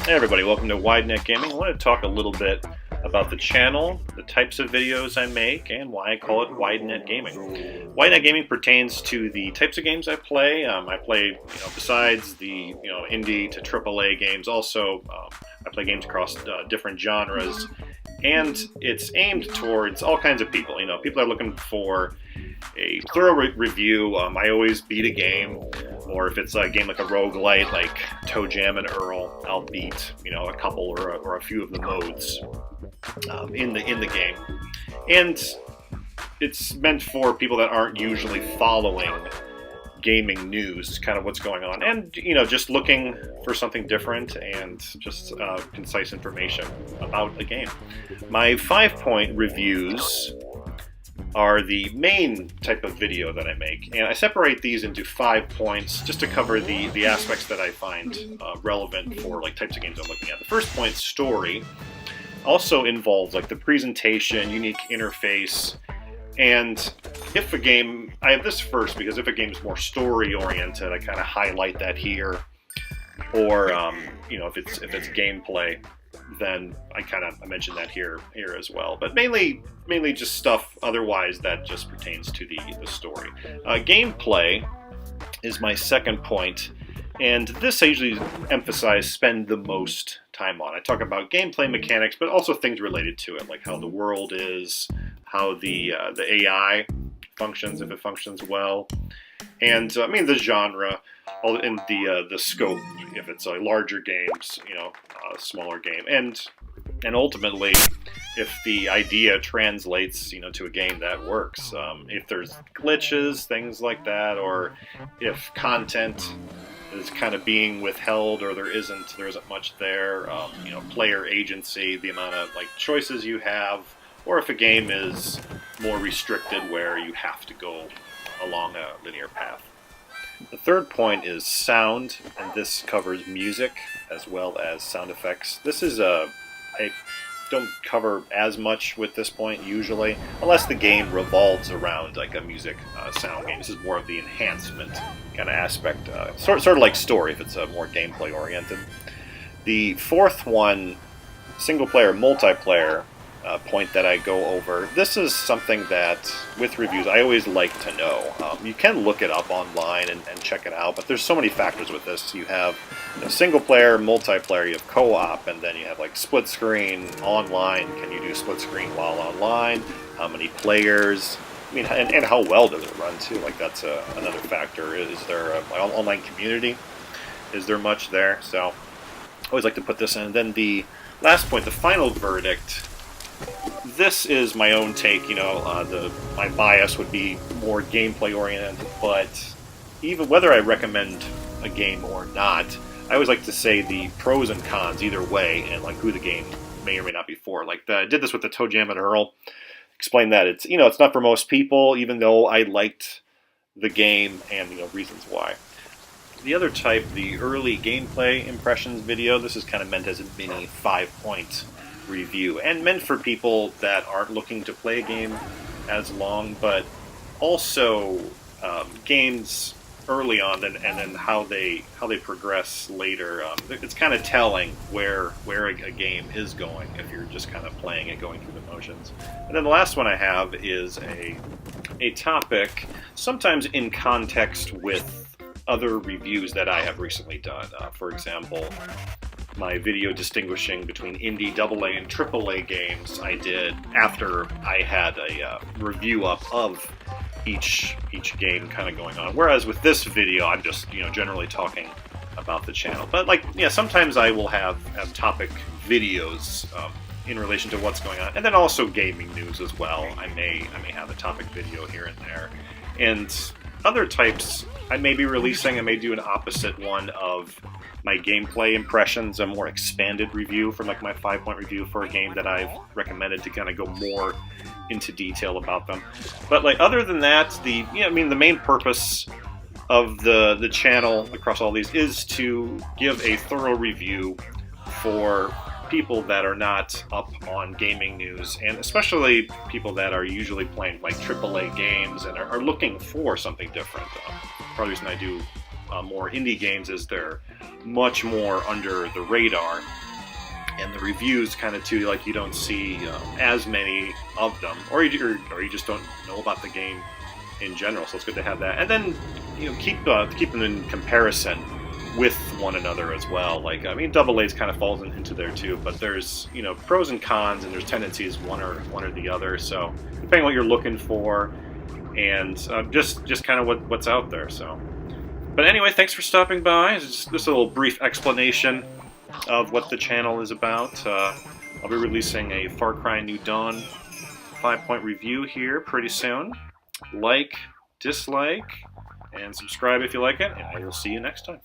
Hey everybody, welcome to WideNet Gaming. I want to talk a little bit about the channel, the types of videos I make, and why I call it WideNet Gaming. WideNet Gaming pertains to the types of games I play. I play, besides the indie to AAA games, also I play games across different genres, and it's aimed towards all kinds of people. People are looking for a thorough review. I always beat a game, or if it's a game like a roguelite, like ToeJam and Earl, I'll beat a couple or a few of the modes in the game, and it's meant for people that aren't usually following gaming news, kind of what's going on, and just looking for something different and just concise information about a game. My 5-point reviews are the main type of video that I make, and I separate these into 5 points just to cover the aspects that I find relevant for types of games I'm looking at. The first point, story, also involves the presentation, unique interface, and if a game, I have this first because if a game is more story oriented, I kind of highlight that here, or if it's gameplay, then I mention that here as well. But mainly just stuff otherwise that just pertains to the story. Gameplay is my second point, and this I usually spend the most time on. I talk about gameplay mechanics, but also things related to it, like how the world is, how the AI functions, if it functions well, and the genre, and the scope, if it's a larger games, a smaller game, and ultimately if the idea translates to a game that works, if there's glitches, things like that, or if content is kind of being withheld, or there isn't much there, player agency, the amount of choices you have, or if a game is more restricted where you have to go along a linear path. The third point is sound, and this covers music as well as sound effects. This is I don't cover as much with this point usually, unless the game revolves around a music sound game. This is more of the enhancement kind of aspect, sort of like story if it's more gameplay oriented. The fourth one, single player, multiplayer point that I go over. This is something that, with reviews, I always like to know. You can look it up online and check it out, but there's so many factors with this. You have single player, multiplayer, you have co-op, and then you have split screen, online. Can you do split screen while online? How many players? And how well does it run too? That's another factor. Is there an online community? Is there much there? So I always like to put this in. And then the last point, the final verdict. This is my own take, my bias would be more gameplay oriented, but even whether I recommend a game or not, I always like to say the pros and cons either way, and who the game may or may not be for. I did this with the ToeJam and Earl, explained that it's it's not for most people, even though I liked the game, and reasons why. The other type, the early gameplay impressions video, this is kind of meant as a mini 5-point review, and meant for people that aren't looking to play a game as long, but also games early on, and then how they progress later. It's kind of telling where a game is going if you're just kind of playing it, going through the motions. And then the last one I have is a topic, sometimes in context with other reviews that I have recently done. For example, my video distinguishing between indie, AA, and AAA games I did after I had a review up of each game kind of going on. Whereas with this video, I'm just generally talking about the channel. But sometimes I will have topic videos in relation to what's going on, and then also gaming news as well. I may have a topic video here and there, and other types I may be releasing. I may do an opposite one of my gameplay impressions, a more expanded review from my 5-point review for a game that I've recommended, to kind of go more into detail about them. But other than that, the main purpose of the channel across all these is to give a thorough review for people that are not up on gaming news, and especially people that are usually playing AAA games and are looking for something different. Part of the reason I do more indie games is they're much more under the radar, and the reviews kind of too, like you don't see as many of them, or you just don't know about the game in general. So it's good to have that, and then keep them in comparison with one another as well. Like, I mean, Double A's kind of falls into there too, but there's pros and cons, and there's tendencies one or the other. So depending on what you're looking for, and just kind of what's out there. So, but anyway, thanks for stopping by. It's just a little brief explanation of what the channel is about. I'll be releasing a Far Cry New Dawn 5-point review here pretty soon. Like, dislike, and subscribe if you like it, and I will see you next time.